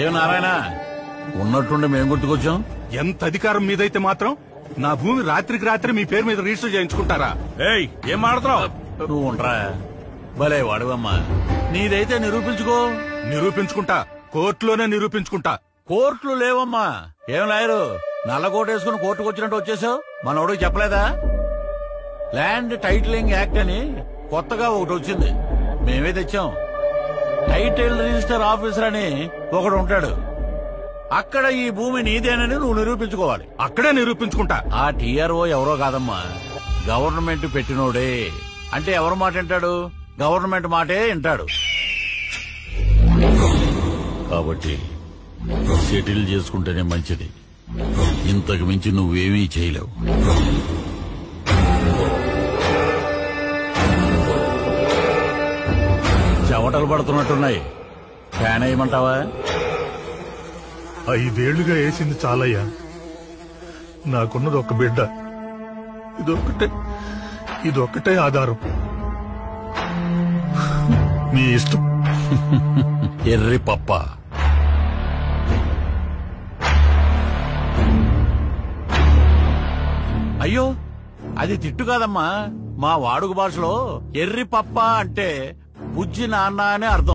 ఏ నారాయణ ఉన్నట్టుండి మేము గుర్తుకొచ్చాం. ఎంత అధికారం మీదైతే మాత్రం నా భూమి రాత్రికి రాత్రి మీ పేరు మీద రిజిస్టర్ చేయించుకుంటారా? ఏయ్ ఏం మాడుతున్నావు నువ్వు? ఉండరా భలే వాడువమ్మా. నీదైతే నిరూపించుకో. నిరూపించుకుంటా, కోర్టులోనే నిరూపించుకుంటా. కోర్టులు లేవమ్మా. ఏం లాయరు నల్ల కోట్ వేసుకుని కోర్టుకు వచ్చినట్టు వచ్చేసావు? మనోడికి చెప్పలేదా? ల్యాండ్ టైటిలింగ్ యాక్ట్ అని కొత్తగా ఒకటి వచ్చింది, మేమే తెచ్చాం. టైటిల్ రిజిస్టర్ ఆఫీసర్ అని ఒకడు ఉంటాడు. అక్కడ ఈ భూమి నీదేనని నువ్వు నిరూపించుకోవాలి. అక్కడే నిరూపించుకుంటా. ఆ టీఆర్ఓ ఎవరో కాదమ్మా, గవర్నమెంట్ పెట్టినోడే. అంటే ఎవరి మాట వింటాడు? గవర్నమెంట్ మాటే వింటాడు. కాబట్టి సెటిల్ చేసుకుంటేనే మంచిది. ఇంతకు మించి నువ్వేమీ చేయలేవు. చెమటలు పడుతున్నట్టున్నాయి, ఫ్యాన్ వేయమంటావా? 5 ఏళ్లుగా వేసింది చాలయ్యా. నాకున్నది ఒక బిడ్డ, ఇదొక్కటే ఆధారం. మీ ఇష్టం. ఎర్రి పప్ప. అయ్యో అది తిట్టు కాదమ్మా. మా వాడుక భాషలో ఎర్రి పప్ప అంటే బుజ్జి నాన్న అని అర్థం.